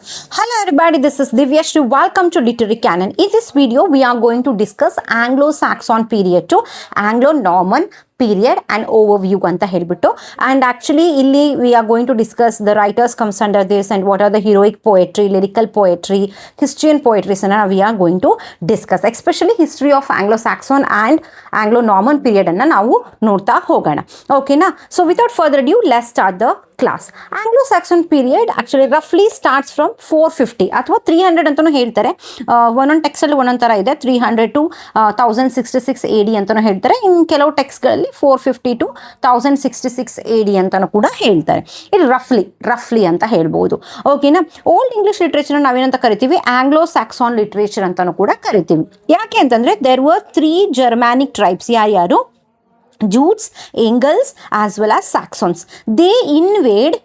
Hello everybody, this is Divyashri. Welcome to Literary Canon. In this video, we are going to discuss Anglo-Saxon period to Anglo-Norman period and overview anta helbittu, and actually illi we are going to discuss the writers comes under this and what are the heroic poetry, lyrical poetry, Christian poetry anna we are going to discuss, especially history of Anglo-Saxon and Anglo-Norman period anna ನಾವು ನೋಡ್ತಾ ಹೋಗೋಣ. ಓಕೆನಾ? So without further due let's start the class. Anglo-Saxon period actually roughly starts from 450 ಅಥವಾ 300 ಅಂತಾನು ಹೇಳ್ತಾರೆ. ಒಂದೊಂದು text ಅಲ್ಲಿ ಒಂದೊಂದು ತರ ಇದೆ. 300 to 1066 AD ಅಂತಾನು ಹೇಳ್ತಾರೆ. ಇನ್ ಕೆಲವು ಟೆಕ್ಸ್ಟ್ ಗಳಲ್ಲಿ 450 to 1066 AD ಅಂತಾನು ಕೂಡ ಹೇಳ್ತಾರೆ. ಇದು ರಫ್ಲಿ ಅಂತ ಹೇಳ್ಬೋದು. ಓಕೆನಾ? ಓಲ್ಡ್ ಇಂಗ್ಲಿಷ್ ಲಿಟ್ರೇಚರ್ ನಾವೇನಂತ ಕರಿತೀವಿ, ಆಂಗ್ಲೋ-ಸ್ಯಾಕ್ಸಾನ್ ಲಿಟ್ರೇಚರ್ ಅಂತಾನು ಕೂಡ ಕರಿತೀವಿ. ಯಾಕೆ ಅಂತಂದ್ರೆ ದೇರ್ ವರ್ 3 ಜರ್ಮ್ಯಾನಿಕ್ ಟ್ರೈಬ್ಸ್. ಯಾರು? Jutes, Angles as well as Saxons. They invade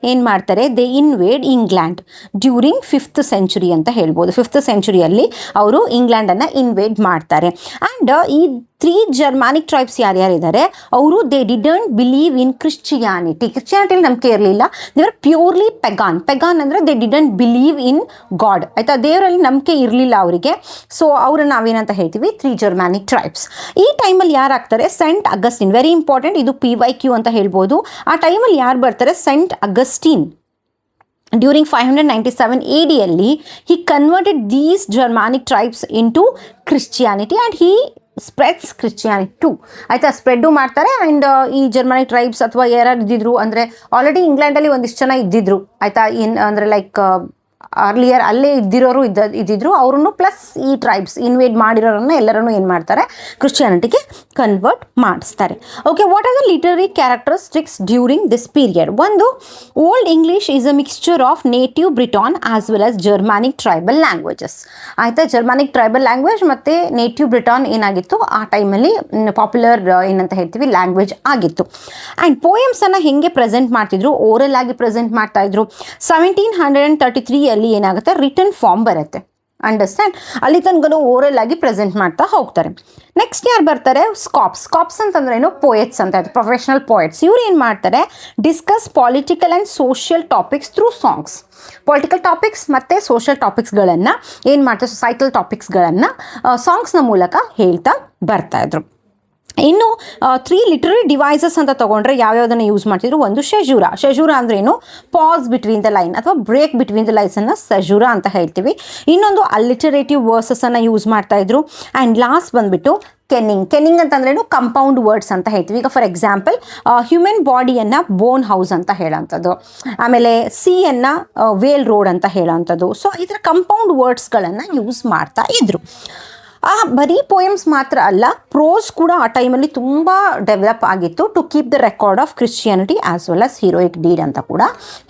England during 5th century ಅಂತ ಹೇಳ್ಬೋದು. 5th centuryಯಲ್ಲಿ ಅವರು ಇಂಗ್ಲೆಂಡನ್ನು ಇನ್ವೇಡ್ ಮಾಡ್ತಾರೆ. ಆ್ಯಂಡ್ ಈ 3 ಜರ್ಮ್ಯಾನಿಕ್ ಟ್ರೈಬ್ಸ್ ಯಾರ್ಯಾರಿದ್ದಾರೆ ಅವರು ದೇ ಡಿಡಂಟ್ ಬಿಲೀವ್ ಇನ್ ಕ್ರಿಶ್ಚಿಯಾನಿಟಿಯಲ್ಲಿ ನಂಬಿಕೆ ಇರಲಿಲ್ಲ. ದೇ ಆರ್ ಪ್ಯೂರ್ಲಿ ಪೆಗಾನ್ ಅಂದರೆ they didn't believe in god. ಆಯಿತಾ? ದೇವರಲ್ಲಿ ನಂಬಿಕೆ ಇರಲಿಲ್ಲ ಅವರಿಗೆ. ಸೊ ಅವ್ರನ್ನ ನಾವೇನಂತ ಹೇಳ್ತೀವಿ, 3 ಜರ್ಮ್ಯಾನಿಕ್ ಟ್ರೈಬ್ಸ್. ಈ ಟೈಮಲ್ಲಿ ಯಾರಾಗ್ತಾರೆ? Saint Augustine. ವೆರಿ ಇಂಪಾರ್ಟೆಂಟ್, ಇದು PYQ ಅಂತ ಹೇಳ್ಬೋದು. ಆ ಟೈಮಲ್ಲಿ ಯಾರು ಬರ್ತಾರೆ? Saint Augustine. During 597 AD ಯಲ್ಲಿ he converted these Germanic tribes into Christianity and he spreads Christianity too. ಆಯಿತಾ? ಸ್ಪ್ರೆಡ್ಡು ಮಾಡ್ತಾರೆ. ಆ್ಯಂಡ್ ಈ ಜರ್ಮನಿಕ್ ಟ್ರೈಬ್ಸ್ ಅಥವಾ ಯಾರು ಇದ್ದಿದ್ರು ಅಂದರೆ ಆಲ್ರೆಡಿ ಇಂಗ್ಲೆಂಡಲ್ಲಿ ಒಂದಿಷ್ಟು ಜನ ಇದ್ದಿದ್ರು. ಆಯಿತಾ? ಅಂದರೆ ಲೈಕ್ ಅರ್ಲಿಯರ್ ಅಲ್ಲೇ ಇದ್ದಿದ್ರು ಅವ್ರನ್ನು ಪ್ಲಸ್ ಈ ಟ್ರೈಬ್ಸ್ ಇನ್ವೇಡ್ ಮಾಡಿರೋರನ್ನ ಎಲ್ಲರನ್ನು ಏನು ಮಾಡ್ತಾರೆ? ಕ್ರಿಶ್ಚಿಯಾನಿಟಿಗೆ ಕನ್ವರ್ಟ್ ಮಾಡಿಸ್ತಾರೆ. Okay, what are the literary characteristics during this period? ಒಂದು, old English is a mixture of native Briton as well as Germanic tribal languages. ಆಯಿತಾ? ಜರ್ಮ್ಯಾನಿಕ್ ಟ್ರೈಬಲ್ ಲ್ಯಾಂಗ್ವೇಜ್ ಮತ್ತು ನೇಟಿವ್ ಬ್ರಿಟಾನ್ ಏನಾಗಿತ್ತು ಆ ಟೈಮಲ್ಲಿ ಪಾಪ್ಯುಲರ್ ಏನಂತ ಹೇಳ್ತೀವಿ ಲ್ಯಾಂಗ್ವೇಜ್ ಆಗಿತ್ತು. ಆ್ಯಂಡ್ ಪೋಯಮ್ಸನ್ನು ಹೇಗೆ ಪ್ರೆಸೆಂಟ್ ಮಾಡ್ತಿದ್ರು? ಓರಲ್ ಆಗಿ ಪ್ರೆಸೆಂಟ್ ಮಾಡ್ತಾಯಿದ್ರು. 1733 ಅಲ್ಲಿ ಏನಾಗುತ್ತೆ? ರಿಟರ್ನ್ ಫಾರ್ಮ್ ಬರುತ್ತೆ. ಅಂಡರ್ಸ್ಟ್ಯಾಂಡ್? ಅಲ್ಲಿ ತನಕ ಓರಲ್ ಆಗಿ ಪ್ರೆಸೆಂಟ್ ಮಾಡ್ತಾ ಹೋಗ್ತಾರೆ. ನೆಕ್ಸ್ಟ್ ಯಾರು ಬರ್ತಾರೆ? ಸ್ಕಾಪ್ಸ್ ಅಂತಂದ್ರೆ ಏನು? ಪೋಯೆಟ್ಸ್ ಅಂತ ಇದೆ, ಪ್ರೊಫೆಷನಲ್ ಪೋಯೆಟ್ಸ್. ಇವ್ರು ಏನು ಮಾಡ್ತಾರೆ? Discuss political and social topics through songs. Political topics ಮತ್ತು ಸೋಷಿಯಲ್ ಟಾಪಿಕ್ಸ್ಗಳನ್ನು ಏನು ಮಾಡ್ತಾರೆ? ಸೊಸೈಟಲ್ ಟಾಪಿಕ್ಸ್ಗಳನ್ನು ಸಾಂಗ್ಸ್ನ ಮೂಲಕ ಹೇಳ್ತಾ ಬರ್ತಾಯಿದ್ರು. ಇನ್ನು 3 ಲಿಟರರಿ ಡಿವೈಸಸ್ ಅಂತ ತೊಗೊಂಡ್ರೆ ಯಾವ್ಯಾವುದನ್ನು ಯೂಸ್ ಮಾಡ್ತಿದ್ರು? ಒಂದು, ಶೆಜೂರ ಅಂದ್ರೇನು? ಪಾಸ್ ಬಿಟ್ವೀನ್ ದ ಲೈನ್ ಅಥವಾ ಬ್ರೇಕ್ ಬಿಟ್ವೀನ್ ದ ಲೈನ್ಸನ್ನು ಸೆಜೂರ ಅಂತ ಹೇಳ್ತೀವಿ. ಇನ್ನೊಂದು, ಅಲ್ಲಿಟರೇಟಿವ್ ವರ್ಸಸನ್ನು ಯೂಸ್ ಮಾಡ್ತಾಯಿದ್ರು. ಆ್ಯಂಡ್ ಲಾಸ್ಟ್ ಬಂದುಬಿಟ್ಟು ಕೆನ್ನಿಂಗ್ ಅಂತಂದ್ರೇನು? ಕಂಪೌಂಡ್ ವರ್ಡ್ಸ್ ಅಂತ ಹೇಳ್ತೀವಿ. ಈಗ ಫಾರ್ ಎಕ್ಸಾಂಪಲ್ ಹ್ಯೂಮನ್ ಬಾಡಿಯನ್ನು ಬೋನ್ ಹೌಸ್ ಅಂತ ಹೇಳೋಂಥದ್ದು, ಆಮೇಲೆ ಸಿಯನ್ನು ವೇಲ್ ರೋಡ್ ಅಂತ ಹೇಳೋಂಥದ್ದು. ಸೊ ಈ ಥರ ಕಂಪೌಂಡ್ ವರ್ಡ್ಸ್ಗಳನ್ನು ಯೂಸ್ ಮಾಡ್ತಾ ಇದ್ರು. ಬರೀ ಪೋಯಮ್ಸ್ ಮಾತ್ರ ಅಲ್ಲ, ಪ್ರೋಸ್ ಕೂಡ ಆ ಟೈಮಲ್ಲಿ ತುಂಬ ಡೆವಲಪ್ ಆಗಿತ್ತು to keep the record of Christianity as well as heroic deed ಅಂತ ಕೂಡ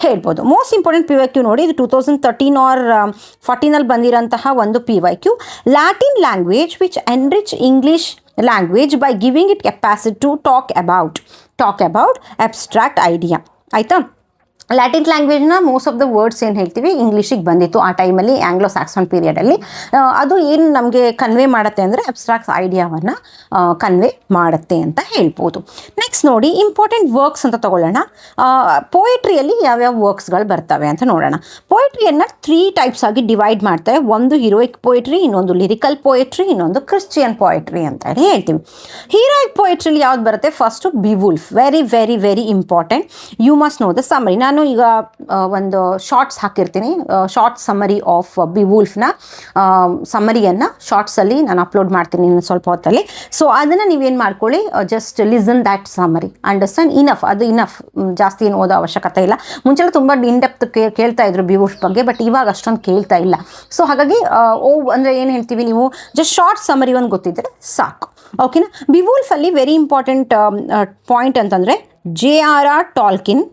ಹೇಳ್ಬೋದು. ಮೋಸ್ಟ್ ಇಂಪಾರ್ಟೆಂಟ್ PYQ ನೋಡಿ, ಇದು 2013 ಆರ್ 14 ಬಂದಿರೋಂತಹ ಒಂದು PYQ. Latin language which enrich English language by giving it capacity to talk about abstract idea. ಆಯಿತಾ? Latin ಲ್ಯಾಂಗ್ವೇಜ್ನ most of the words ಏನು ಹೇಳ್ತೀವಿ ಇಂಗ್ಲೀಷಿಗೆ ಬಂದಿತ್ತು ಆ ಟೈಮಲ್ಲಿ ಆಂಗ್ಲೋ-ಸ್ಯಾಕ್ಸನ್ ಪೀರಿಯಡಲ್ಲಿ. ಅದು ಏನು ನಮಗೆ ಕನ್ವೆ ಮಾಡುತ್ತೆ ಅಂದರೆ ಅಬ್ಸ್ಟ್ರಾಕ್ಟ್ ಐಡಿಯಾವನ್ನು ಕನ್ವೆ ಮಾಡುತ್ತೆ ಅಂತ ಹೇಳ್ಬೋದು. ನೆಕ್ಸ್ಟ್ ನೋಡಿ, ಇಂಪಾರ್ಟೆಂಟ್ ವರ್ಕ್ಸ್ ಅಂತ ತಗೊಳ್ಳೋಣ. ಪೋಯಟ್ರಿಯಲ್ಲಿ ಯಾವ್ಯಾವ ವರ್ಕ್ಸ್ಗಳು ಬರ್ತವೆ ಅಂತ ನೋಡೋಣ. ಪೋಯಟ್ರಿಯನ್ನು 3 ಟೈಪ್ಸ್ ಆಗಿ ಡಿವೈಡ್ ಮಾಡ್ತಾರೆ. ಒಂದು ಹೀರೋಯಿಕ್ ಪೋಯಟ್ರಿ, ಇನ್ನೊಂದು ಲಿರಿಕಲ್ ಪೋಯಟ್ರಿ, ಇನ್ನೊಂದು ಕ್ರಿಶ್ಚಿಯನ್ ಪೋಯಟ್ರಿ ಅಂತ ಹೇಳಿ ಹೇಳ್ತೀವಿ. ಹೀರೋಯಿಕ್ ಪೋಯಟ್ರಿಲಿ ಯಾವ್ದು ಬರುತ್ತೆ? First Beowulf. Very very very important. You must know the summary. ನಾನು ಈಗ ಒಂದು ಶಾರ್ಟ್ಸ್ ಹಾಕಿರ್ತೀನಿ, ಶಾರ್ಟ್ ಸಮ್ಮರಿ ಆಫ್ ಬಿವುಲ್ಫ್ನ ಸಮ್ಮರಿಯನ್ನು ಶಾರ್ಟ್ಸಲ್ಲಿ ನಾನು ಅಪ್ಲೋಡ್ ಮಾಡ್ತೀನಿ ಇನ್ನು ಸ್ವಲ್ಪ ಹೊತ್ತಲ್ಲಿ. ಸೊ ಅದನ್ನು ನೀವೇನು ಮಾಡ್ಕೊಳ್ಳಿ, just listen that summary. Understand? Enough, ಜಾಸ್ತಿ ಏನು ಓದೋ ಅವಶ್ಯಕತೆ ಇಲ್ಲ. ಮುಂಚೆಲ್ಲ ತುಂಬ ಇನ್ಡೆಪ್ತ್ ಕೇಳ್ತಾ ಇದ್ರು ಬಿವುಲ್ಫ್ ಬಗ್ಗೆ, ಬಟ್ ಇವಾಗ ಅಷ್ಟೊಂದು ಕೇಳ್ತಾ ಇಲ್ಲ. ಸೊ ಹಾಗಾಗಿ ಅಂದರೆ ಏನು ಹೇಳ್ತೀವಿ, ನೀವು ಜಸ್ಟ್ ಶಾರ್ಟ್ ಸಮ್ಮರಿ ಒಂದು ಗೊತ್ತಿದ್ದರೆ ಸಾಕು. ಓಕೆನಾ? ಬಿವುಲ್ಫಲ್ಲಿ ವೆರಿ ಇಂಪಾರ್ಟೆಂಟ್ ಪಾಯಿಂಟ್ ಅಂತಂದರೆ JRR ಟಾಲ್ಕಿನ್,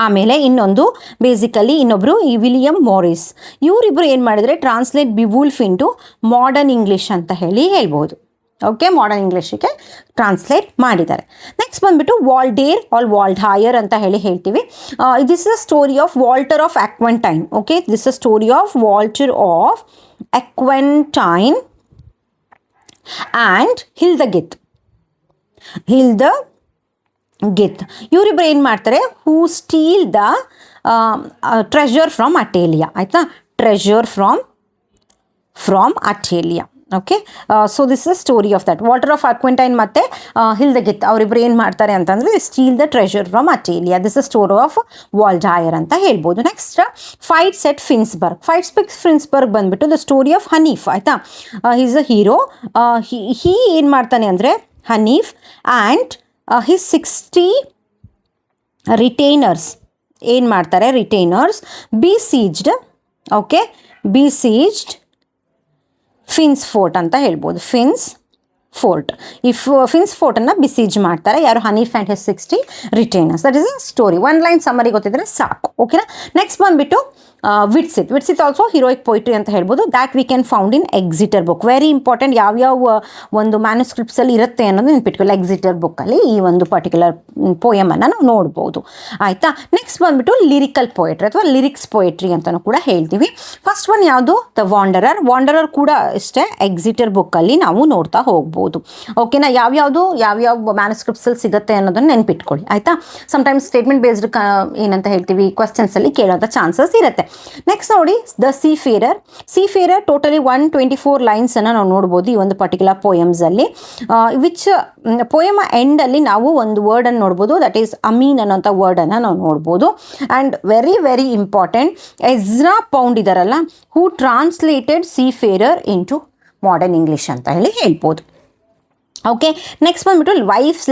ಆಮೇಲೆ ಇನ್ನೊಂದು ಬೇಸಿಕಲಿ ಇನ್ನೊಬ್ಬರು ಈ ವಿಲಿಯಂ ಮಾರಿಸ್. ಇವರಿಬ್ಬರು ಏನು ಮಾಡಿದರೆ translate Beowulf into modern English ಅಂತ ಹೇಳ್ಬೋದು. ಓಕೆ, ಮಾಡರ್ನ್ ಇಂಗ್ಲೀಷಿಗೆ ಟ್ರಾನ್ಸ್ಲೇಟ್ ಮಾಡಿದ್ದಾರೆ. ನೆಕ್ಸ್ಟ್ ಬಂದುಬಿಟ್ಟು ವಾಲ್ಡೇರ್ ಆಲ್ ವಾಲ್ಡ್ಹಾಯರ್ ಅಂತ ಹೇಳ್ತೀವಿ. This is a story of Walter of Aquitaine. Okay, this is story of Walter of Aquitaine and Hildegyth. ಇವರಿಬ್ಬರು ಏನು ಮಾಡ್ತಾರೆ? Who steal the treasure from Attila. ಆಯಿತಾ, treasure from Attila. Okay, so this is story of that. Walter of Aquitaine ಮತ್ತು Hildegyth ಅವರಿಬ್ಬರು ಏನು ಮಾಡ್ತಾರೆ ಅಂತಂದರೆ steel the treasure from Attila. This is story of Waldere ಅಂತ ಹೇಳ್ಬೋದು. ನೆಕ್ಸ್ಟ್ ಫೈಟ್ಸ್ ಎಟ್ ಫಿನ್ಸ್ಬರ್ಗ್. ಫಿನ್ಸ್ಬರ್ಗ್ ಬಂದುಬಿಟ್ಟು the story of Hanif. ಆಯಿತಾ, ಈಸ್ ಅ ಹೀರೋ. ಹೀ ಏನು ಮಾಡ್ತಾನೆ ಅಂದರೆ ಹನೀಫ್ ಆ್ಯಂಡ್ ಹಿಸ್ 60 ರಿಟೈನರ್ಸ್ ಏನು ಮಾಡ್ತಾರೆ, retainers besieged. Okay, besieged Finn's fort ಅಂತ ಹೇಳ್ಬೋದು. Finn's fort. ಫಿನ್ಸ್ ಫೋರ್ಟನ್ನು ಬಿಸೀಜ್ ಮಾಡ್ತಾರೆ ಯಾರು, Hnaef and his 60 retainers. That is a story. One line summary ಗೊತ್ತಿದ್ರೆ ಸಾಕು. ಓಕೆನಾ. ನೆಕ್ಸ್ಟ್ ಬಂದುಬಿಟ್ಟು ವಿಟ್ಸಿತ್ ಆಲ್ಸೋ ಹೀರೋಯಿಕ್ ಪೊಯಿಟ್ರಿ ಅಂತ ಹೇಳ್ಬೋದು. That we can found in Exeter book. Very important. ಯಾವ್ಯಾವ ಒಂದು ಮ್ಯಾನುಸ್ಕ್ರಿಪ್ಟ್ಸಲ್ಲಿ ಇರುತ್ತೆ ಅನ್ನೋದು ನೆನ್ಪಿಟ್ಕೊಳ್ಳಿ. ಎಕ್ಸಿಟರ್ ಬುಕ್ಕಲ್ಲಿ ಈ ಒಂದು ಪರ್ಟಿಕ್ಯುಲರ್ ಪೋಯಮನ್ನು ನಾವು ನೋಡ್ಬೋದು. ಆಯಿತಾ. ನೆಕ್ಸ್ಟ್ ಬಂದುಬಿಟ್ಟು ಲಿರಿಕಲ್ ಪೊಯೆಟ್ರಿ ಅಥವಾ ಲಿರಿಕ್ಸ್ ಪೊಯೆಟ್ರಿ ಅಂತಲೂ ಕೂಡ ಹೇಳ್ತೀವಿ. ಫಸ್ಟ್ ಒನ್ ಯಾವುದು, ದ ವಾಂಡರರ್ ಕೂಡ ಅಷ್ಟೇ ಎಕ್ಸಿಟರ್ ಬುಕ್ಕಲ್ಲಿ ನಾವು ನೋಡ್ತಾ ಹೋಗ್ಬೋದು. ಓಕೆನಾ. ಯಾವ್ಯಾವ ಮ್ಯಾನುಸ್ಕ್ರಿಪ್ಟ್ಸಲ್ಲಿ ಸಿಗುತ್ತೆ ಅನ್ನೋದನ್ನು ನೆನ್ಪಿಟ್ಕೊಳ್ಳಿ. ಆಯಿತಾ. ಸಮ್ಟೈಮ್ಸ್ ಸ್ಟೇಟ್ಮೆಂಟ್ ಬೇಸ್ಡ್ ಏನಂತ ಹೇಳ್ತೀವಿ ಕ್ವಶನ್ಸಲ್ಲಿ ಕೇಳೋಂಥ ಚಾನ್ಸಸ್ ಇರುತ್ತೆ. ನೆಕ್ಸ್ಟ್ ನೋಡಿ, ದ ಸೀಫೇರರ್ ಟೋಟಲಿ 124 ಲೈನ್ಸನ್ನು ನಾವು ನೋಡ್ಬೋದು ಈ ಒಂದು ಪರ್ಟಿಕ್ಯುಲರ್ ಪೋಯಮ್ಸಲ್ಲಿ. ವಿಚ್ ಪೋಯಮ್ ಎಂಡಲ್ಲಿ ನಾವು ಒಂದು ವರ್ಡನ್ನು ನೋಡ್ಬೋದು, ದಟ್ ಈಸ್ ಅಮೀನ್ ಅನ್ನೋಂಥ ವರ್ಡನ್ನು ನಾವು ನೋಡ್ಬೋದು. And very very important, Ezra pound ಇದಾರಲ್ಲ, ಹೂ ಟ್ರಾನ್ಸ್ಲೇಟೆಡ್ ಸೀಫೇರರ್ ಇಂಟು ಮಾಡರ್ನ್ ಇಂಗ್ಲೀಷ್ ಅಂತ ಹೇಳ್ಬೋದು. ಓಕೆ. ನೆಕ್ಸ್ಟ್ ಬಂದುಬಿಟ್ಟು ವೈಫ್ಸ್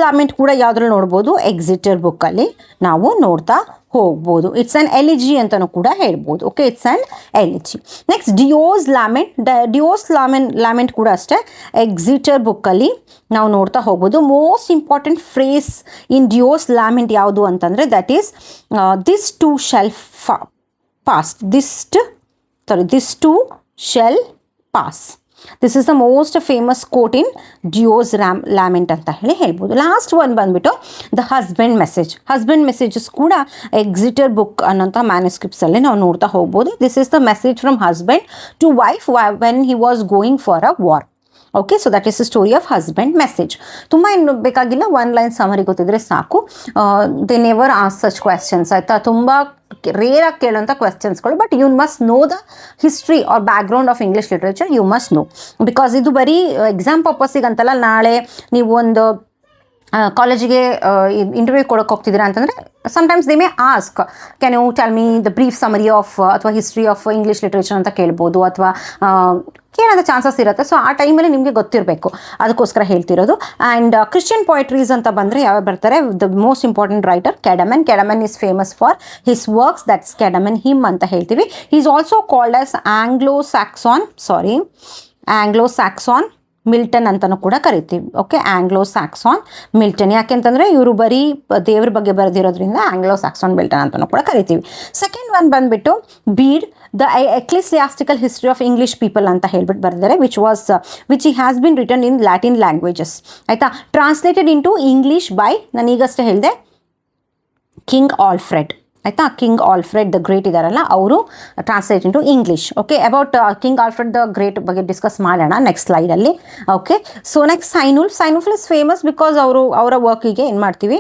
ಲ್ಯಾಮೆಂಟ್ ಕೂಡ ಯಾವುದ್ರಲ್ಲಿ ನೋಡ್ಬೋದು, ಎಕ್ಸಿಟರ್ ಬುಕ್ಕಲ್ಲಿ ನಾವು ನೋಡ್ತಾ ಹೋಗ್ಬೋದು. ಇಟ್ಸ್ ಆ್ಯನ್ ಎಲಿಜಿ ಅಂತಲೂ ಕೂಡ ಹೇಳ್ಬೋದು. Okay, it's an elegy. Next Deor's lament ಕೂಡ ಅಷ್ಟೇ ಎಕ್ಸಿಟರ್ ಬುಕ್ಕಲ್ಲಿ ನಾವು ನೋಡ್ತಾ ಹೋಗ್ಬೋದು. Most important phrase in Deor's lament ಯಾವುದು ಅಂತಂದರೆ that is this too shall pass. This too shall pass. This is the most famous quote in Deor's lament ಅಂತ ಹೇಳ್ಬೋದು. ಲಾಸ್ಟ್ ಒನ್ ಬಂದುಬಿಟ್ಟು ದ ಹಸ್ಬೆಂಡ್ ಮೆಸೇಜಸ್ ಕೂಡ ಎಕ್ಸಿಟರ್ ಬುಕ್ ಅನ್ನೋಂಥ ಮ್ಯಾನುಸ್ಕ್ರಿಪ್ಟ್ಸಲ್ಲಿ ನಾವು ನೋಡ್ತಾ ಹೋಗ್ಬೋದು. This is the message from husband to wife when he was going for a war. Okay, so that is the story of husband message. ತುಂಬ ಏನು ಬೇಕಾಗಿಲ್ಲ, ಒನ್ ಲೈನ್ ಸಮರಿ ಗೊತ್ತಿದ್ರೆ ಸಾಕು. They never ask such questions. ಆಯಿತಾ, ತುಂಬ ರೇರಾಗಿ ಕೇಳೋಂಥ ಕ್ವೆಶ್ಚನ್ಸ್ಗಳು. But you must know the history or background of English literature. You must know, because ಇದು ಬರೀ ಎಕ್ಸಾಮ್ ಪರ್ಪಸ್ಸಿಗಂತಲ್ಲ. ನಾಳೆ ನೀವು ಒಂದು ಕಾಲೇಜಿಗೆ ಇಂಟರ್ವ್ಯೂ ಕೊಡೋಕೆ ಹೋಗ್ತಿದ್ದೀರಾ ಅಂತಂದರೆ sometimes they may ask, can you tell me the brief summary of ಅಥವಾ ಹಿಸ್ಟ್ರಿ ಆಫ್ ಇಂಗ್ಲೀಷ್ ಲಿಟ್ರೇಚರ್ ಅಂತ ಕೇಳ್ಬೋದು, ಅಥವಾ ಕೇಳೋದ ಚಾನ್ಸಸ್ ಇರುತ್ತೆ. ಸೊ ಆ ಟೈಮಲ್ಲಿ ನಿಮಗೆ ಗೊತ್ತಿರಬೇಕು, ಅದಕ್ಕೋಸ್ಕರ ಹೇಳ್ತಿರೋದು. ಆ್ಯಂಡ್ ಕ್ರಿಶ್ಚಿಯನ್ ಪೊಯಿಟ್ರೀಸ್ ಅಂತ ಬಂದರೆ ಯಾವ ಬರ್ತಾರೆ, the most important writer Caedmon is famous for his works, that's Caedmon him ಅಂತ ಹೇಳ್ತೀವಿ. He is also called as Anglo Saxon Milton ಅಂತಲೂ ಕೂಡ ಕರಿತೀವಿ. Okay, Anglo Saxon Milton. ಯಾಕೆಂತಂದರೆ ಇವರು ಬರೀ ದೇವ್ರ ಬಗ್ಗೆ ಬರೆದಿರೋದ್ರಿಂದ ಆಂಗ್ಲೋ ಸ್ಯಾಕ್ಸಾನ್ ಮಿಲ್ಟನ್ ಅಂತಲೂ ಕೂಡ ಕರಿತೀವಿ. ಸೆಕೆಂಡ್ ಒನ್ ಬಂದುಬಿಟ್ಟು Bede, the ecclesiastical history of English people ಅಂತ ಹೇಳ್ಬಿಟ್ಟು ಬರೆದಿದ್ದಾರೆ, which has been written in Latin languages. ಆಯಿತಾ, ಟ್ರಾನ್ಸ್ಲೇಟೆಡ್ ಇಂಟು ಇಂಗ್ಲೀಷ್ ಬೈ, ನಾನು ಈಗಷ್ಟೇ ಹೇಳಿದೆ, ಕಿಂಗ್ ಆಲ್ಫ್ರೆಡ್. ಆಯಿತಾ, ಕಿಂಗ್ ಆಲ್ಫ್ರೆಡ್ ದ ಗ್ರೇಟ್ ಇದ್ದಾರಲ್ಲ, ಅವರು translate into English. Okay, about king Alfred the great ಬಗ್ಗೆ ಡಿಸ್ಕಸ್ ಮಾಡೋಣ ನೆಕ್ಸ್ಟ್ ಸ್ಲೈಡಲ್ಲಿ. Okay, so next Cynewulf is famous because ಅವರ ವರ್ಕಿಗೆ ಏನು ಮಾಡ್ತೀವಿ,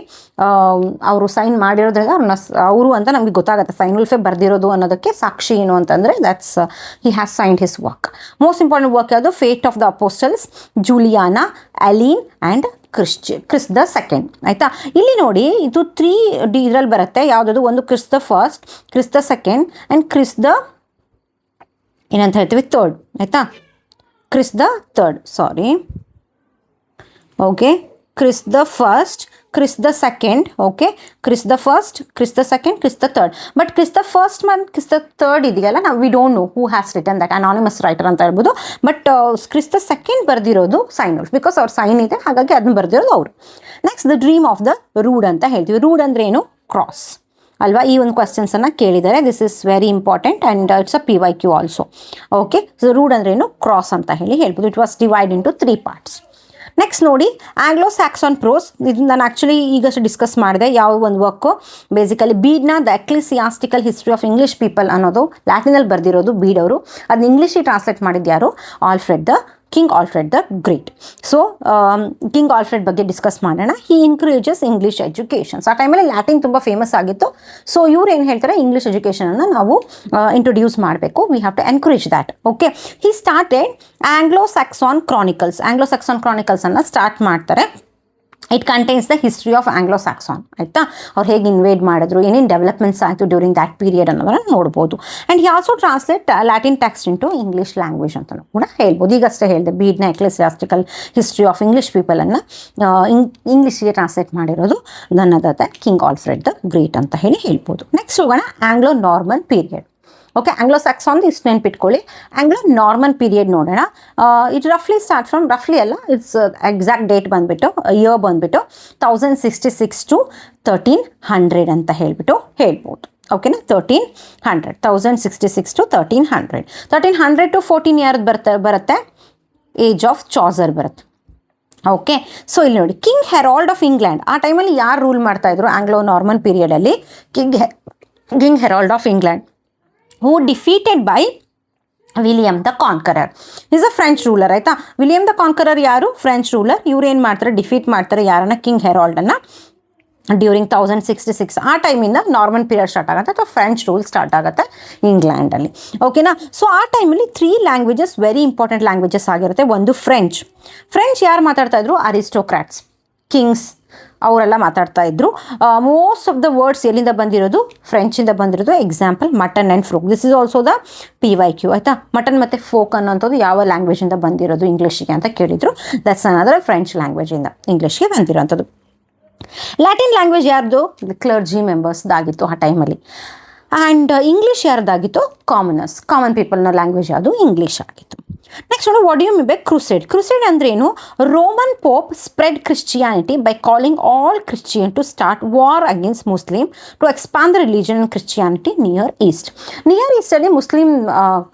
ಅವರು ಸೈನ್ ಮಾಡಿರೋದ್ರಿಂದ ಅವರು ಅಂತ ನಮಗೆ ಗೊತ್ತಾಗುತ್ತೆ. ಸೈನುಲ್ಫೇ ಬರೆದಿರೋದು ಅನ್ನೋದಕ್ಕೆ ಸಾಕ್ಷಿ ಏನು ಅಂತಂದರೆ that's he has signed his work. Most important work ಯಾವುದು, fate of the Apostles, Juliana, Elene and Christ the second. ಆಯಿತಾ, ಇಲ್ಲಿ ನೋಡಿ ಇದು 3 ಇದರಲ್ಲಿ ಬರುತ್ತೆ. ಯಾವುದದು, ಒಂದು Christ the first, Christ the second and Christ the ಏನಂತ ಹೇಳ್ತೀವಿ, ಥರ್ಡ್. ಆಯಿತಾ, Christ the third, sorry. Okay, Christ the first, Christ the second. Okay, Christ the first, Christ the second, Christ the third. But Christ the first ಮತ್ತು Christ the third ಇದೆಯಲ್ಲ, ನಾವು we don't know who has written that, anonymous writer ಅಂತ ಹೇಳ್ಬೋದು. But Christ the second ಬರೆದಿರೋದು Cynewulf, because ಅವ್ರ sign ಇದೆ, ಹಾಗಾಗಿ ಅದನ್ನ ಬರೆದಿರೋದು ಅವರು. Next the dream of the rood ಅಂತ ಹೇಳ್ತೀವಿ. ರೂಡ್ ಅಂದರೆ ಏನು, ಕ್ರಾಸ್ ಅಲ್ವಾ. ಈ ಒಂದು ಕ್ವಶನ್ಸನ್ನು ಕೇಳಿದ್ದಾರೆ. This is very important and it's a PYQ also. Okay, so rood ಅಂದರೆ ಏನು, ಕ್ರಾಸ್ ಅಂತ ಹೇಳ್ಬೋದು. It was divide into 3 parts. Next ನೋಡಿ, ಆಂಗ್ಲೋ ಸ್ಯಾಕ್ಸಾನ್ ಪ್ರೋಸ್. ಇದು ನಾನು ಆ್ಯಕ್ಚುಲಿ ಈಗಷ್ಟು ಡಿಸ್ಕಸ್ ಮಾಡಿದೆ. ಯಾವ ಒಂದು ವರ್ಕು, ಬೇಸಿಕಲಿ ಬೀಡ್ನ the ecclesiastical history of English people ಅನ್ನೋದು ಲ್ಯಾಟಿನಲ್ಲಿ ಬರೆದಿರೋದು ಬೀಡ್ ಅವರು. ಅದನ್ನ ಇಂಗ್ಲೀಷಿಗೆ ಟ್ರಾನ್ಸ್ಲೇಟ್ ಮಾಡಿದ್ಯಾರು, Alfred the king Alfred the great. So king Alfred ಬಗ್ಗೆ ಡಿಸ್ಕಸ್ ಮಾಡೋಣ. ಹಿ ಇನ್ಕ್ರೇಜಸ್ ಇಂಗ್ಲೀಷ್ ಎಜುಕೇಷನ್ಸ್. ಆ ಟೈಮಲ್ಲಿ ಲ್ಯಾಟಿನ್ ತುಂಬ ಫೇಮಸ್ ಆಗಿತ್ತು. ಸೊ ಇವ್ರು ಏನು ಹೇಳ್ತಾರೆ, ಇಂಗ್ಲೀಷ್ ಎಜುಕೇಷನನ್ನು ನಾವು ಇಂಟ್ರೊಡ್ಯೂಸ್ ಮಾಡಬೇಕು, we have to encourage that. Okay, he started Anglo Saxon chronicles. Anglo Saxon ಕ್ರಾನಿಕಲ್ಸನ್ನು ಸ್ಟಾರ್ಟ್ ಮಾಡ್ತಾರೆ. It contains the history of Anglo Saxon. ಆಯಿತಾ, ಅವ್ರು ಹೇಗೆ ಇನ್ವೇಡ್ ಮಾಡಿದ್ರು, ಏನೇನು ಡೆವಲಪ್ಮೆಂಟ್ಸ್ ಆಯಿತು ಡ್ಯೂರಿಂಗ್ ದ್ಯಾಟ್ ಪೀರಿಯಡ್ ಅನ್ನೋದನ್ನು ನೋಡ್ಬೋದು. And he also translate Latin text into English language ಅಂತಲೂ ಕೂಡ ಹೇಳ್ಬೋದು. ಈಗಷ್ಟೇ ಹೇಳಿದೆ, ಬೀಡ್ನ ಎಕ್ಲೆಸಿಯಾಸ್ಟಿಕಲ್ ಹಿಸ್ಟ್ರಿ ಆಫ್ ಇಂಗ್ಲೀಷ್ ಪೀಪಲನ್ನು ಇಂಗ್ಲೀಷಿಗೆ ಟ್ರಾನ್ಸ್ಲೇಟ್ ಮಾಡಿರೋದು ನನ್ other then king Alfred the great ಅಂತ ಹೇಳ್ಬೋದು. ನೆಕ್ಸ್ಟ್ ಹೋಗೋಣ Anglo Norman period. Okay, Anglo ಸ್ಯಾಕ್ಸಾನ್ ಇಷ್ಟು ನೆನ್ಪಿಟ್ಕೊಳ್ಳಿ. ಆಂಗ್ಲೋ ನಾರ್ಮನ್ ಪೀರಿಯಡ್ ನೋಡೋಣ. ಇಟ್ ರಫ್ಲಿ ಸ್ಟಾರ್ಟ್ ಫ್ರಮ್, ರಫ್ಲಿ ಅಲ್ಲ, ಇಟ್ಸ್ ಎಕ್ಸಾಕ್ಟ್ ಡೇಟ್ ಬಂದುಬಿಟ್ಟು, ಇಯರ್ ಬಂದುಬಿಟ್ಟು 1066 to 1300 ಅಂತ ಹೇಳ್ಬೋದು. ಓಕೆನಾ, 1066 to 1300. 1300 to 14 ಇಯರ್ ಬರುತ್ತೆ ಏಜ್ ಆಫ್ ಚಾಸರ್ ಬರುತ್ತೆ. ಓಕೆ, ಸೊ ಇಲ್ಲಿ ನೋಡಿ, ಕಿಂಗ್ ಹೆರಾಲ್ಡ್ ಆಫ್ ಇಂಗ್ಲೆಂಡ್. ಆ ಟೈಮಲ್ಲಿ ಯಾರು ರೂಲ್ ಮಾಡ್ತಾಯಿದ್ರು ಆಂಗ್ಲೋ ನಾರ್ಮನ್ ಪೀರಿಯಡಲ್ಲಿ? King Harold of England, who defeated by William the conqueror. Is a French ruler. ಆಯಿತಾ, ವಿಲಿಯಮ್ ದ ಕಾನ್ಕರರ್ ಯಾರು? French ruler. ಇವ್ರು ಏನು ಮಾಡ್ತಾರೆ, ಡಿಫೀಟ್ ಮಾಡ್ತಾರೆ ಯಾರನ್ನ? ಕಿಂಗ್ ಹೆರಾಲ್ಡನ್ನು ಡ್ಯೂರಿಂಗ್ 1066. ಆ ಟೈಮಿಂದ ನಾರ್ಮನ್ ಪೀರಿಯಡ್ ಸ್ಟಾರ್ಟ್ ಆಗುತ್ತೆ ಅಥವಾ ಫ್ರೆಂಚ್ ರೂಲ್ ಸ್ಟಾರ್ಟ್ ಆಗುತ್ತೆ ಇಂಗ್ಲೆಂಡಲ್ಲಿ. ಓಕೆನಾ, ಸೊ ಆ ಟೈಮಲ್ಲಿ 3 ಲ್ಯಾಂಗ್ವೇಜಸ್ ವೆರಿ ಇಂಪಾರ್ಟೆಂಟ್ ಲ್ಯಾಂಗ್ವೇಜಸ್ ಆಗಿರುತ್ತೆ. ಒಂದು ಫ್ರೆಂಚ್. ಯಾರು ಮಾತಾಡ್ತಾ ಇದ್ರು? ಅರಿಸ್ಟೋಕ್ರಾಟ್ಸ್, ಕಿಂಗ್ಸ್ ಅವರೆಲ್ಲ ಮಾತಾಡ್ತಾ ಇದ್ರು. ಮೋಸ್ಟ್ ಆಫ್ ದ ವರ್ಡ್ಸ್ ಎಲ್ಲಿಂದ ಬಂದಿರೋದು? ಫ್ರೆಂಚಿಂದ ಬಂದಿರೋದು. Example, mutton and frock. This is also the PYQ. ಆಯಿತಾ, ಮಟನ್ ಮತ್ತು ಫೋಕ್ ಅನ್ನೋಂಥದ್ದು ಯಾವ ಲ್ಯಾಂಗ್ವೇಜಿಂದ ಬಂದಿರೋದು ಇಂಗ್ಲೀಷಿಗೆ ಅಂತ ಕೇಳಿದರು. ದಟ್ಸ್ ಅನದರ್ ಫ್ರೆಂಚ್ ಲ್ಯಾಂಗ್ವೇಜಿಂದ ಇಂಗ್ಲೀಷ್ಗೆ ಬಂದಿರೋಂಥದ್ದು. ಲ್ಯಾಟಿನ್ ಲ್ಯಾಂಗ್ವೇಜ್ ಯಾರ್ದು? ಕ್ಲರ್ಜಿ ಮೆಂಬರ್ಸ್ದಾಗಿತ್ತು ಆ ಟೈಮಲ್ಲಿ. ಆ್ಯಂಡ್ ಇಂಗ್ಲೀಷ್ ಯಾರ್ದಾಗಿತ್ತು? ಕಾಮನ್ ಪೀಪಲ್ನ ಲ್ಯಾಂಗ್ವೇಜ್ ಯಾವುದು? ಇಂಗ್ಲೀಷ್ ಆಗಿತ್ತು. ನೆಕ್ಸ್ಟ್ ನೋಡಿ, what do you mean by crusade? Crusade ಅಂದ್ರೇನು? Roman Pope spread Christianity by calling all Christian to start war against Muslim to expand the religion and Christianity Near East. Near ಈಸ್ಟಲ್ಲಿ Muslim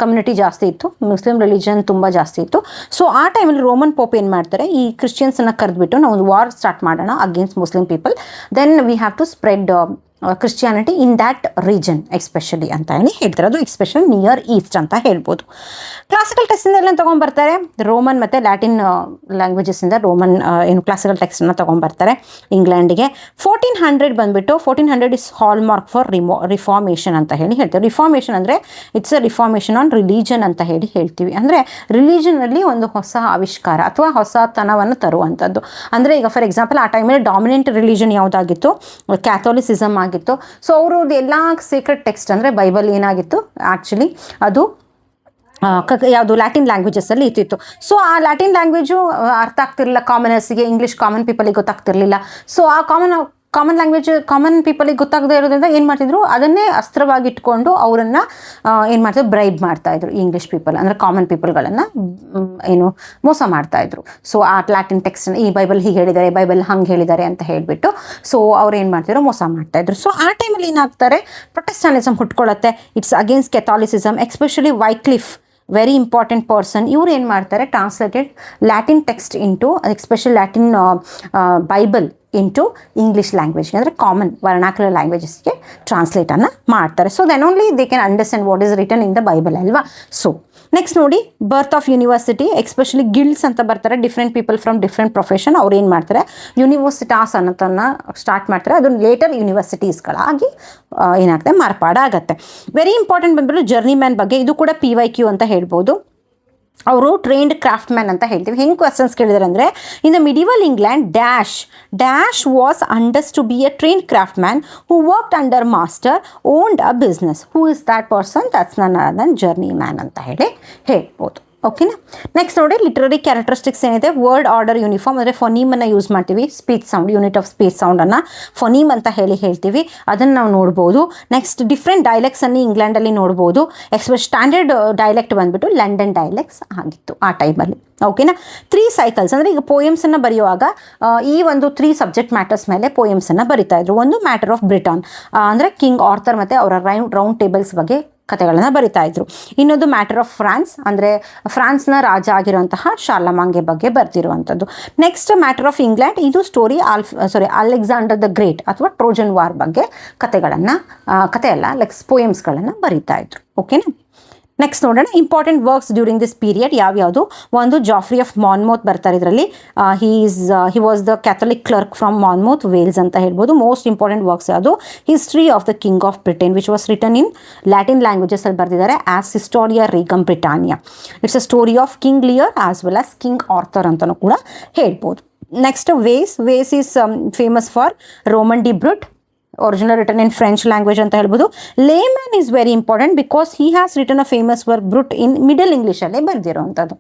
community ಜಾಸ್ತಿ ಇತ್ತು, Muslim religion ತುಂಬ ಜಾಸ್ತಿ ಇತ್ತು. So ಆ ಟೈಮಲ್ಲಿ Roman pop ಏನು ಮಾಡ್ತಾರೆ, ಈ ಕ್ರಿಶ್ಚಿಯನ್ಸನ್ನು ಕರೆದ್ಬಿಟ್ಟು ನಾವು ಒಂದು ವಾರ್ ಸ್ಟಾರ್ಟ್ ಮಾಡೋಣ against Muslim people, then we have to spread Christianity in that region especially ಅಂತ ಹೇಳ್ತಾರೆ. ಅದು ಎಸ್ಪೆಷಲಿ ನಿಯರ್ ಈಸ್ಟ್ ಅಂತ ಹೇಳ್ಬೋದು. ಕ್ಲಾಸಿಕಲ್ ಟೆಕ್ಸ್ಟಿಂದ ಎಲ್ಲ ತೊಗೊಂಬರ್ತಾರೆ, ರೋಮನ್ ಮತ್ತು ಲ್ಯಾಟಿನ್ ಲ್ಯಾಂಗ್ವೇಜಸ್ಸಿಂದ ರೋಮನ್ ಕ್ಲಾಸಿಕಲ್ ಟೆಕ್ಸ್ಟನ್ನು ತೊಗೊಂಬರ್ತಾರೆ ಇಂಗ್ಲೆಂಡಿಗೆ. 1400 ಬಂದುಬಿಟ್ಟು 1400 is hall mark for reformation ಅಂತ ಹೇಳ್ತಾರೆ. ರಿಫಾರ್ಮೇಷನ್ ಅಂದರೆ it's a reformation on religion ಅಂತ ಹೇಳ್ತೀವಿ. ಅಂದರೆ ರಿಲಿಜನಲ್ಲಿ ಒಂದು ಹೊಸ ಆವಿಷ್ಕಾರ ಅಥವಾ ಹೊಸತನವನ್ನು ತರುವಂಥದ್ದು. ಅಂದರೆ ಈಗ ಫಾರ್ ಎಕ್ಸಾಂಪಲ್ ಆ ಟೈಮಲ್ಲಿ ಡಾಮಿನೆಂಟ್ ರಿಲಿಜನ್ ಯಾವುದಾಗಿತ್ತು? ಕ್ಯಾಥೋಲಿಸಿಸಮ್ ಆಗಿತ್ತು. ಸೊ ಅವರು ಎಲ್ಲ ಸೀಕ್ರೆಟ್ ಟೆಕ್ಸ್ಟ್ ಅಂದರೆ ಬೈಬಲ್ ಏನಾಗಿತ್ತು ಆ್ಯಕ್ಚುಲಿ ಅದು ಯಾವುದು ಲ್ಯಾಟಿನ್ ಲ್ಯಾಂಗ್ವೇಜಸ್ಸಲ್ಲಿ ಇತ್ತಿತ್ತು. ಸೊ ಆ ಲ್ಯಾಟಿನ್ ಲ್ಯಾಂಗ್ವೇಜು ಅರ್ಥ ಆಗ್ತಿರಲಿಲ್ಲ ಕಾಮನರ್ಸಿಗೆ, ಇಂಗ್ಲೀಷ್ ಕಾಮನ್ ಪೀಪಲಿಗೆ ಗೊತ್ತಾಗ್ತಿರಲಿಲ್ಲ. ಸೊ ಆ ಕಾಮನ್ ಲ್ಯಾಂಗ್ವೇಜ್ ಕಾಮನ್ ಪೀಪಲಿಗೆ ಗೊತ್ತಾಗದೇ ಇರೋದ್ರಿಂದ ಏನು ಮಾಡ್ತಿದ್ರು, ಅದನ್ನೇ ಅಸ್ತ್ರವಾಗಿ ಇಟ್ಕೊಂಡು ಅವರನ್ನು ಏನು ಮಾಡ್ತಿದ್ರು, ಬ್ರೈಬ್ ಮಾಡ್ತಾಯಿದ್ರು. ಇಂಗ್ಲೀಷ್ ಪೀಪಲ್ ಅಂದರೆ ಕಾಮನ್ ಪೀಪಲ್ಗಳನ್ನು ಮೋಸ ಮಾಡ್ತಾಯಿದ್ರು. ಸೊ ಆ ಲ್ಯಾಟಿನ್ ಟೆಕ್ಸ್ಟ್ ಈ ಬೈಬಲ್ ಹೀಗೆ ಹೇಳಿದ್ದಾರೆ, ಬೈಬಲ್ ಹಂಗೆ ಹೇಳಿದ್ದಾರೆ ಅಂತ ಹೇಳಿಬಿಟ್ಟು ಸೊ ಅವ್ರು ಏನು ಮಾಡ್ತಿದ್ರು, ಮೋಸ ಮಾಡ್ತಾಯಿದ್ರು. ಸೊ ಆ ಟೈಮಲ್ಲಿ ಏನಾಗ್ತಾರೆ, ಪ್ರೊಟೆಸ್ಟಾನಿಸಮ್ ಹುಟ್ಕೊಳ್ಳುತ್ತೆ. It's against Catholicism, especially Wycliffe, very important person. ಇವ್ರು ಏನು ಮಾಡ್ತಾರೆ, translated Latin text into especially Latin Bible into English ಲ್ಯಾಂಗ್ವೇಜ್ಗೆ ಅಂದರೆ ಕಾಮನ್ ವರ್ನಾಕ್ಯುಲರ್ ಲ್ಯಾಂಗ್ವೇಜಸ್ಗೆ ಟ್ರಾನ್ಸ್ಲೇಟನ್ನು ಮಾಡ್ತಾರೆ. So then only they can understand what is written in the Bible ಅಲ್ವಾ. So next ನೋಡಿ, birth of university, especially guilds ಅಂತ ಬರ್ತಾರೆ, different people from different profession. ಅವ್ರು ಏನು ಮಾಡ್ತಾರೆ, ಯೂನಿವರ್ಸಿಟಾಸ್ ಅನ್ನೋದನ್ನು ಸ್ಟಾರ್ಟ್ ಮಾಡ್ತಾರೆ. ಅದು ಲೇಟರ್ ಯೂನಿವರ್ಸಿಟೀಸ್ಗಳಾಗಿ ಏನಾಗುತ್ತೆ, ಮಾರ್ಪಾಡಾಗತ್ತೆ. ವೆರಿ ಇಂಪಾರ್ಟೆಂಟ್ ಬಂದ್ಬಿಟ್ಟು ಜರ್ನಿ ಮ್ಯಾನ್ ಬಗ್ಗೆ. ಇದು ಕೂಡ PYQ ಅಂತ ಹೇಳ್ಬೋದು. ಅವರು ಟ್ರೈನ್ಡ್ ಕ್ರಾಫ್ಟ್ ಮ್ಯಾನ್ ಅಂತ ಹೇಳ್ತೀವಿ. ಹೆಂಗೆ ಕ್ವಶನ್ಸ್ ಕೇಳಿದಾರೆ ಅಂದರೆ, in the medieval England dash was understood to be a trained craftsman who worked under master, owned a business. Who is that person? That's none other than journeyman ಅಂತ ಹೇಳ್ಬೋದು. ಓಕೆನಾ. Next ನೋಡಿ, literary characteristics ಏನಿದೆ, word order uniform ಅಂದರೆ ಫೊನೀಮನ್ನು use ಮಾಡ್ತೀವಿ. Speech sound, unit of speech ಸೌಂಡನ್ನು phoneme ಅಂತ ಹೇಳ್ತೀವಿ, ಅದನ್ನು ನಾವು ನೋಡ್ಬೋದು. ನೆಕ್ಸ್ಟ್ ಡಿಫ್ರೆಂಟ್ ಡೈಲೆಕ್ಟ್ಸನ್ನು ಇಂಗ್ಲೆಂಡಲ್ಲಿ ನೋಡ್ಬೋದು. ಸ್ಟ್ಯಾಂಡರ್ಡ್ ಡೈಲೆಕ್ಟ್ ಬಂದುಬಿಟ್ಟು ಲಂಡನ್ ಡೈಲೆಕ್ಟ್ಸ್ ಆಗಿತ್ತು ಆ ಟೈಮಲ್ಲಿ. ಓಕೆನಾ. 3 ಸೈಕಲ್ಸ್ ಅಂದರೆ ಈಗ ಪೋಯಮ್ಸನ್ನು ಬರೆಯುವಾಗ ಈ ಒಂದು 3 ಸಬ್ಜೆಕ್ಟ್ ಮ್ಯಾಟರ್ಸ್ ಮೇಲೆ ಪೋಯಮ್ಸನ್ನು ಬರಿತಾಯಿದ್ರು. ಒಂದು ಮ್ಯಾಟರ್ ಆಫ್ ಬ್ರಿಟನ್ ಅಂದರೆ ಕಿಂಗ್ ಆರ್ಥರ್ ಮತ್ತು ಅವರ ರೌಂಡ್ ಟೇಬಲ್ಸ್ ಬಗ್ಗೆ ಕಥೆಗಳನ್ನು ಬರಿತಾ ಇದ್ರು. ಇನ್ನೊಂದು ಮ್ಯಾಟರ್ ಆಫ್ ಫ್ರಾನ್ಸ್ ಅಂದರೆ ಫ್ರಾನ್ಸ್ನ ರಾಜ ಆಗಿರುವಂತಹ ಶಾರ್ಲಮಾಂಗೆ ಬಗ್ಗೆ ಬರ್ತಿರುವಂಥದ್ದು. ನೆಕ್ಸ್ಟ್ ಮ್ಯಾಟರ್ ಆಫ್ ಇಂಗ್ಲೆಂಡ್, ಇದು ಸ್ಟೋರಿ ಅಲೆಕ್ಸಾಂಡರ್ ದ ಗ್ರೇಟ್ ಅಥವಾ ಟ್ರೋಜನ್ ವಾರ್ ಬಗ್ಗೆ ಕಥೆಯಲ್ಲ ಲೈಕ್ ಪೋಯಮ್ಸ್ಗಳನ್ನು ಬರಿತಾ ಇದ್ರು. ಓಕೆನಾ. ನೆಕ್ಸ್ಟ್ ನೋಡೋಣ important works during this period ಯಾವ್ಯಾವುದು. ಒಂದು ಜಾಫ್ರಿ ಆಫ್ ಮಾನ್ಮೌತ್ ಬರ್ತಾರೆ ಇದರಲ್ಲಿ. He was the Catholic clerk from Monmouth Wales ಅಂತ ಹೇಳ್ಬೋದು. ಮೋಸ್ಟ್ ಇಂಪಾರ್ಟೆಂಟ್ ವರ್ಕ್ಸ್ ಯಾವುದು, history of the king of Britain which was written in Latin languages ಅಲ್ಲಿ ಬರೆದಿದ್ದಾರೆ as Historia Regum Britannia. It's a story of king Lear as well as king Arthur ಅಂತಲೂ ಕೂಡ ಹೇಳ್ಬೋದು. Next Wace is famous for Roman de Brut, original written in French language ಅಂತ ಹೇಳ್ಬೋದು. Layamon is very important because he has written a famous work Brut in middle ಇಂಗ್ಲೀಷಲ್ಲೇ ಬರೆದಿರೋವಂಥದ್ದು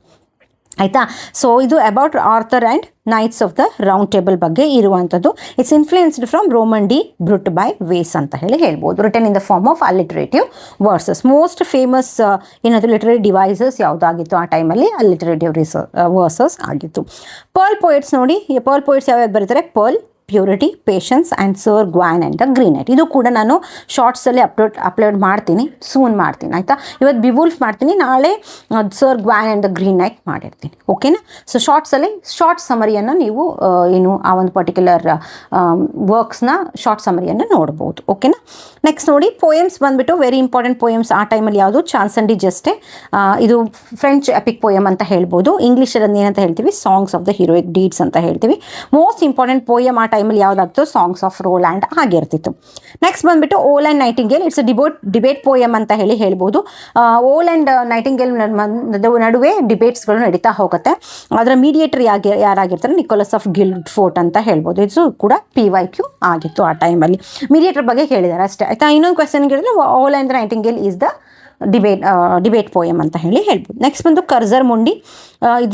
ಆಯಿತಾ. ಸೊ ಇದು about Arthur and knights of the round table ಬಗ್ಗೆ ಇರುವಂಥದ್ದು. It's influenced from Roman de Brut by Wace ಅಂತ ಹೇಳ್ಬೋದು. Written in the form of alliterative verses. Most famous ಏನದು ಲಿಟರರಿ ಡಿವೈಸಸ್ ಯಾವುದಾಗಿತ್ತು ಆ ಟೈಮಲ್ಲಿ, ಅಲಿಟರೇಟಿವ್ ವರ್ಸಸ್ ಆಗಿತ್ತು. ಪರ್ಲ್ ಪೋಯಿಟ್ಸ್ ನೋಡಿ, ಪರ್ಲ್ ಪೋಯಿಟ್ಸ್ ಯಾವ್ಯಾವ್ದು ಬರೀತಾರೆ, Pearl, purity, patience and Sir Gawain and the green knight. ಇದು ಕೂಡ ನಾನು ಶಾರ್ಟ್ಸಲ್ಲಿ ಅಪ್ಲೋಡ್ ಮಾಡ್ತೀನಿ, ಸೂನ್ ಮಾಡ್ತೀನಿ ಆಯಿತಾ. ಇವತ್ತು ಬಿವುಲ್ಫ್ ಮಾಡ್ತೀನಿ, ನಾಳೆ Sir Gawain and the green knight ಮಾಡಿರ್ತೀನಿ, ಓಕೆನಾ. ಸೊ ಶಾರ್ಟ್ಸಲ್ಲಿ ಶಾರ್ಟ್ ಸಮರಿಯನ್ನು ನೀವು ಏನು ಆ ಒಂದು ಪರ್ಟಿಕ್ಯುಲರ್ ವರ್ಕ್ಸ್ನ ಶಾರ್ಟ್ ಸಮರಿಯನ್ನು ನೋಡ್ಬೋದು, ಓಕೆನಾ. ನೆಕ್ಸ್ಟ್ ನೋಡಿ ಪೋಯಮ್ಸ್ ಬಂದುಬಿಟ್ಟು ವೆರಿ ಇಂಪಾರ್ಟೆಂಟ್ ಪೋಯಮ್ಸ್ ಆ ಟೈಮಲ್ಲಿ ಯಾವುದು, ಚಾನ್ಸನ್ ಡಿ ಜಸ್ಟೆ. ಇದು ಫ್ರೆಂಚ್ ಎಪಿಕ್ ಪೋಯಮ್ ಅಂತ ಹೇಳ್ಬೋದು. ಇಂಗ್ಲೀಷಲ್ಲಿ ಏನಂತ ಹೇಳ್ತೀವಿ, songs of the heroic deeds ಅಂತ ಹೇಳ್ತೀವಿ. ಮೋಸ್ಟ್ ಇಂಪಾರ್ಟೆಂಟ್ ಪೋಯಮ್ ಆ ಟೈಮಲ್ಲಿ ಯಾವುದಾಗ್ತೋ, ಸಾಂಗ್ಸ್ ಆಫ್ ರೋಲ್ಯಾಂಡ್ ಆಗಿರ್ತಿತ್ತು. ನೆಕ್ಸ್ಟ್ ಬಂದುಬಿಟ್ಟು owl and nightingale. It's debate poem ಅಂತ ಹೇಳ್ಬೋದು. ಓಲ್ ಆ್ಯಂಡ್ ನೈಟಿಂಗೇಲ್ ನಡುವೆ ಡಿಬೇಟ್ಸ್ಗಳು ನಡೀತಾ ಹೋಗುತ್ತೆ. ಅದರ ಮೀಡಿಯೇಟರ್ ಯಾರಾಗಿರ್ತಾರೆ, ನಿಕೋಲಸ್ ಆಫ್ ಗಿಲ್ಡ್ಫೋರ್ಟ್ ಅಂತ ಹೇಳ್ಬೋದು. ಇದು ಕೂಡ PYQ ಆಗಿತ್ತು ಆ ಟೈಮಲ್ಲಿ. ಮೀಡಿಯೇಟರ್ ಬಗ್ಗೆ ಹೇಳಿದ್ದಾರೆ ಅಷ್ಟೇ ಆಯಿತಾ. ಇನ್ನೊಂದು ಕ್ವೆಶನ್ ಕೇಳಿದ್ರೆ owl and nightingale is the debate poem ಅಂತ ಹೇಳ್ಬೋದು. ನೆಕ್ಸ್ಟ್ ಬಂದು Cursor Mundi.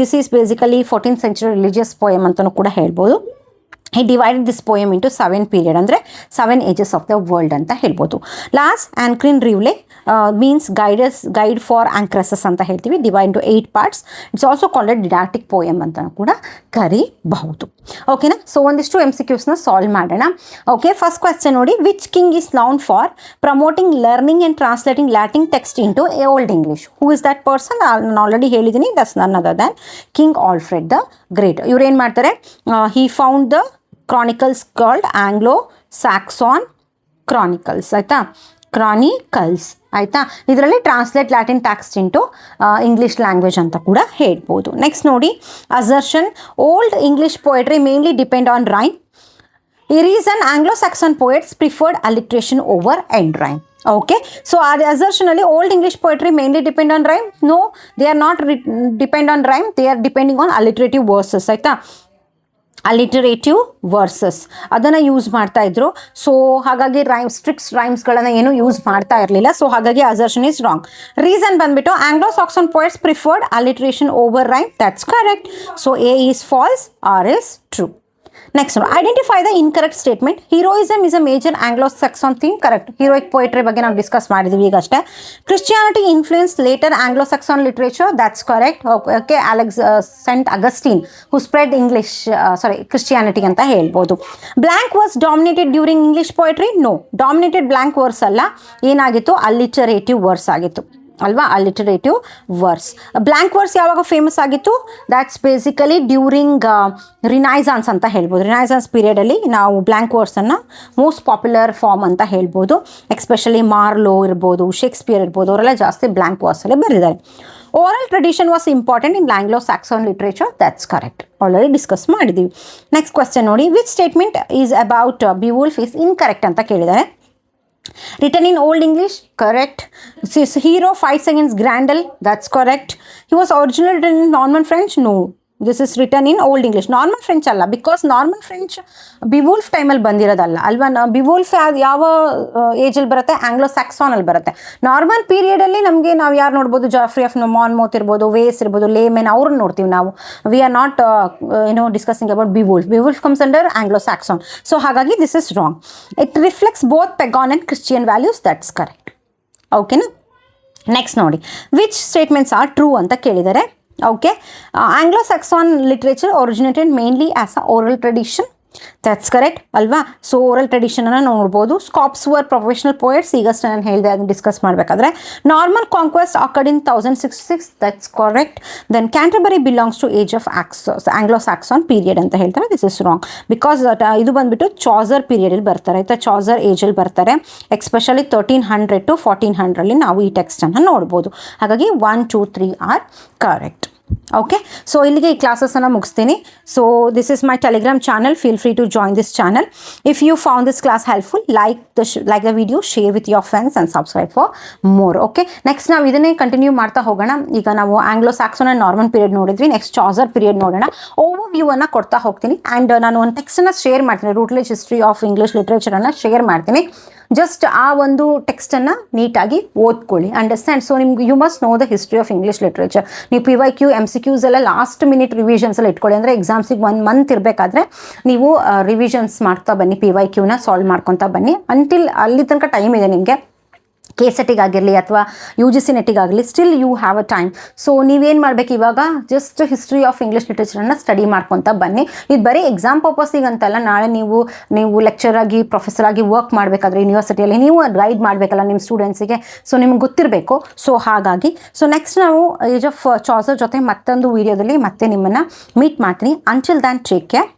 This is basically 14th century religious poem ಅಂತಲೂ ಕೂಡ ಹೇಳ್ಬೋದು. He divided this poem into 7 periods, ಅಂದರೆ 7 ages of the world ಅಂತ ಹೇಳ್ಬೋದು. Last Ancrene Riwle means guide for anchoresses ಅಂತ ಹೇಳ್ತೀವಿ. Divide into 8 parts. It's also called didactic poem ಅಂತ ಕೂಡ ಕರಿಬಹುದು, ಓಕೆನಾ. ಸೊ ಒಂದಿಷ್ಟು MCQsನ ಸಾಲ್ವ್ ಮಾಡೋಣ. ಓಕೆ, ಫಸ್ಟ್ ಕ್ವೆಶ್ಚನ್ ನೋಡಿ, which king is known for promoting learning and translating Latin text into old English? Who is that person? ನಾನು already ಹೇಳಿದ್ದೀನಿ, that's none other than king Alfred the great. ಇವ್ರೇನು ಮಾಡ್ತಾರೆ, he found the Chronicles called Anglo Saxon chronicles ಆಯಿತಾ, chronicles ಆಯಿತಾ. ಇದರಲ್ಲಿ translate Latin text into English language ಅಂತ ಕೂಡ ಹೇಳ್ಬೋದು. ನೆಕ್ಸ್ಟ್ ನೋಡಿ assertion, old English poetry mainly depend on rhyme. ಈ reason Anglo Saxon poets preferred alliteration over end rhyme. Okay, so ಅದು ಅಸರ್ಷನಲ್ಲಿ old English poetry mainly depend on rhyme. No, they are not depend on rhyme, they are depending on alliterative verses ಆಯಿತಾ. Alliterative versus ಅದನ್ನು use ಮಾಡ್ತಾ ಇದ್ರು. So ಹಾಗಾಗಿ ಸ್ಟ್ರಿಕ್ಸ್ ರೈಮ್ಸ್ಗಳನ್ನು ಏನು use ಮಾಡ್ತಾ ಇರಲಿಲ್ಲ. ಸೊ ಹಾಗಾಗಿ ಅಸರ್ಷನ್ ಇಸ್ ರಾಂಗ್. ರೀಸನ್ ಬಂದ್ಬಿಟ್ಟು Anglo Saxon poets preferred alliteration over rhyme. That's correct. So A is false, R is true. Next one, identify the incorrect statement. Heroism is a major Anglo-Saxon theme. Correct. Heroic poetry ಬಗ್ಗೆ ನಾವು discuss ಮಾಡಿದ್ವಿ ಈಗಷ್ಟೇ. Christianity influenced later Anglo-Saxon literature. That's correct. Okay, Saint Augustine who spread Christianity ಅಂತ ಹೇಳ್ಬೋದು. Blank was dominated during English poetry. No, dominated blank verse ಅಲ್ಲ, ಏನಾಗಿತ್ತು, alliterative verse ಆಗಿತ್ತು ಅಲ್ವಾ, ಅಲಿಟರೇಟಿವ್ ವರ್ಸ್. ಬ್ಲ್ಯಾಂಕ್ ವರ್ಸ್ ಯಾವಾಗ ಫೇಮಸ್ ಆಗಿತ್ತು, ದ್ಯಾಟ್ಸ್ ಬೇಸಿಕಲಿ ಡ್ಯೂರಿಂಗ್ ರಿನೈಸಾನ್ಸ್ ಅಂತ ಹೇಳ್ಬೋದು. ರಿನೈಸಾನ್ಸ್ ಪೀರಿಯಡಲ್ಲಿ ನಾವು ಬ್ಲ್ಯಾಂಕ್ ವರ್ಸನ್ನು ಮೋಸ್ಟ್ ಪಾಪ್ಯುಲರ್ ಫಾರ್ಮ್ ಅಂತ ಹೇಳ್ಬೋದು. ಎಸ್ಪೆಷಲಿ ಮಾರ್ಲೋ ಇರ್ಬೋದು, ಶೇಕ್ಸ್ಪಿಯರ್ ಇರ್ಬೋದು, ಅವರೆಲ್ಲ ಜಾಸ್ತಿ ಬ್ಲ್ಯಾಂಕ್ ವರ್ಸಲ್ಲಿ ಬರೆದಿದ್ದಾರೆ. Oral tradition was important in Anglo Saxon literature. That's correct, already discuss ಮಾಡಿದ್ದೀವಿ. ನೆಕ್ಸ್ಟ್ ಕ್ವೆಶ್ಚನ್ ನೋಡಿ, which statement is about Beowulf is incorrect ಅಂತ ಕೇಳಿದ್ದಾರೆ. Written in Old English, correct. Hero fights against Grendel, that's correct. He was originally written in Norman French, no. This is written in Old English. Norman French ಅಲ್ಲ, because Norman French ಬಿವುಲ್ಫ್ ಟೈಮಲ್ಲಿ ಬಂದಿರೋದಲ್ಲ ಅಲ್ವಾ. ಬಿವುಲ್ಫ್ ಯಾವ ಏಜಲ್ಲಿ ಬರುತ್ತೆ, Anglo ಸ್ಯಾಕ್ಸಾನಲ್ಲಿ ಬರುತ್ತೆ. Norman ಪೀರಿಯಡಲ್ಲಿ ನಮಗೆ ನಾವು ಯಾರು ನೋಡ್ಬೋದು, ಜಾಫ್ರಿ ಆಫ್ ಮಾನ್ಮೌತ್ ಇರ್ಬೋದು, ವೇಸ್ ಇರ್ಬೋದು, ಲೇಮೆನ್, ಅವ್ರನ್ನ ನೋಡ್ತೀವಿ ನಾವು. We are not discussing about Beowulf. Beowulf comes under Anglo Saxon. So ಹಾಗಾಗಿ this is wrong. It reflects both pagan and Christian values. That's correct, ಓಕೆನಾ. ನೆಕ್ಸ್ಟ್ ನೋಡಿ, ವಿಚ್ ಸ್ಟೇಟ್ಮೆಂಟ್ಸ್ ಆರ್ ಟ್ರೂ ಅಂತ ಕೇಳಿದ್ದಾರೆ. Okay, Anglo-Saxon literature originated mainly as an oral tradition. That's correct ಅಲ್ವಾ. So oral ಟ್ರೆಡಿಷನನ್ನು ನೋಡ್ಬೋದು. ಸ್ಕಾಪ್ಸ್ var professional poets, ಈಗಷ್ಟೇ ನಾನು ಹೇಳಿದೆ ಅದನ್ನು ಡಿಸ್ಕಸ್ ಮಾಡಬೇಕಾದ್ರೆ. Norman conquest occurred in 1066, that's correct. Then Canterbury belongs to age of Anglo Saxon period ಅಂತ ಹೇಳ್ತಾರೆ. This is wrong because ಇದು ಬಂದುಬಿಟ್ಟು ಚಾಸರ್ ಪೀರಿಯಡಲ್ಲಿ ಬರ್ತಾರೆ ಆಯಿತಾ, ಚಾಸರ್ ಏಜಲ್ಲಿ ಬರ್ತಾರೆ. ಎಕ್ಸ್ಪೆಷಲಿ 1300 to 1400 ನಾವು ಈ ಟೆಕ್ಸ್ಟನ್ನು ನೋಡ್ಬೋದು. ಹಾಗಾಗಿ 1, 2, 3 ಆರ್ ಕರೆಕ್ಟ್. ಓಕೆ, ಸೊ ಇಲ್ಲಿಗೆ ಈ ಕ್ಲಾಸಸನ್ನು ಮುಗಿಸ್ತೀನಿ. So this is my Telegram channel, feel free to join this channel. If you found this class helpful, like the video, share with your friends and subscribe for more. Okay, next ನಾವು ಇದನ್ನೇ continue ಮಾಡ್ತಾ ಹೋಗೋಣ. ಈಗ ನಾವು Anglo Saxon and Norman period ನೋಡಿದ್ವಿ, next Chaucer period ನೋಡೋಣ. Over ವ್ಯೂವನ್ನು ಕೊಡ್ತಾ ಹೋಗ್ತೀನಿ. ಆ್ಯಂಡ್ ನಾನು ಒಂದು ಟೆಕ್ಸ್ಟನ್ನು ಶೇರ್ ಮಾಡ್ತೀನಿ, ರೂಟ್ಲೆಜ್ ಹಿಸ್ಟ್ರಿ ಆಫ್ ಇಂಗ್ಲೀಷ್ ಲಿಟ್ರೇಚರನ್ನು ಶೇರ್ ಮಾಡ್ತೀನಿ. ಜಸ್ಟ್ ಆ ಒಂದು ಟೆಕ್ಸ್ಟನ್ನು ನೀಟಾಗಿ ಓದ್ಕೊಳ್ಳಿ, ಅಂಡರ್ಸ್ಟ್ಯಾಂಡ್. ಸೊ ನಿಮ್ಗೆ you must know the history of English literature. ನೀವು PYQ MCQs ಎಲ್ಲ ಲಾಸ್ಟ್ ಮಿನಿಟ್ ರಿವಿಷನ್ಸ್ ಎಲ್ಲ ಇಟ್ಕೊಳ್ಳಿ. ಅಂದರೆ ಎಕ್ಸಾಮ್ಸಿಗೆ 1 ಮಂತ್ ಇರಬೇಕಾದ್ರೆ ನೀವು ರಿವಿಷನ್ಸ್ ಮಾಡ್ತಾ ಬನ್ನಿ, PYQನ ಸಾಲ್ವ್ ಮಾಡ್ಕೊತಾ ಬನ್ನಿ. ಅಂಟಿಲ್ ಅಲ್ಲಿ ತನಕ ಟೈಮ್ ಇದೆ ನಿಮಗೆ. KCET ಅಥವಾ UGC ನೆಟ್ಟಿಗಾಗಲಿ, still you have a time. So ನೀವೇನು ಮಾಡಬೇಕು ಇವಾಗ, ಜಸ್ಟ್ ಹಿಸ್ಟ್ರಿ ಆಫ್ ಇಂಗ್ಲೀಷ್ ಲಿಟ್ರೇಚರನ್ನು ಸ್ಟಡಿ ಮಾಡ್ಕೊತಾ ಬನ್ನಿ. ಇದು ಬರೀ ಎಕ್ಸಾಮ್ ಪರ್ಪಸ್ಸಿಗಂತಲ್ಲ, ನಾಳೆ ನೀವು ಲೆಕ್ಚರ್ ಆಗಿ ಪ್ರೊಫೆಸರ್ ಆಗಿ ವರ್ಕ್ ಮಾಡಬೇಕಾದ್ರೆ ಯೂನಿವರ್ಸಿಟಿಯಲ್ಲಿ ನೀವು ಗೈಡ್ ಮಾಡಬೇಕಲ್ಲ ನಿಮ್ಮ ಸ್ಟೂಡೆಂಟ್ಸಿಗೆ. ಸೊ ನಿಮ್ಗೆ ಗೊತ್ತಿರಬೇಕು. ಸೊ ಹಾಗಾಗಿ ನೆಕ್ಸ್ಟ್ ನಾವು ಏಜ್ ಆಫ್ ಚಾಸರ್ ಜೊತೆ ಮತ್ತೊಂದು ವೀಡಿಯೋದಲ್ಲಿ ಮತ್ತೆ ನಿಮ್ಮನ್ನು ಮೀಟ್ ಮಾಡ್ತೀನಿ. Until than take care.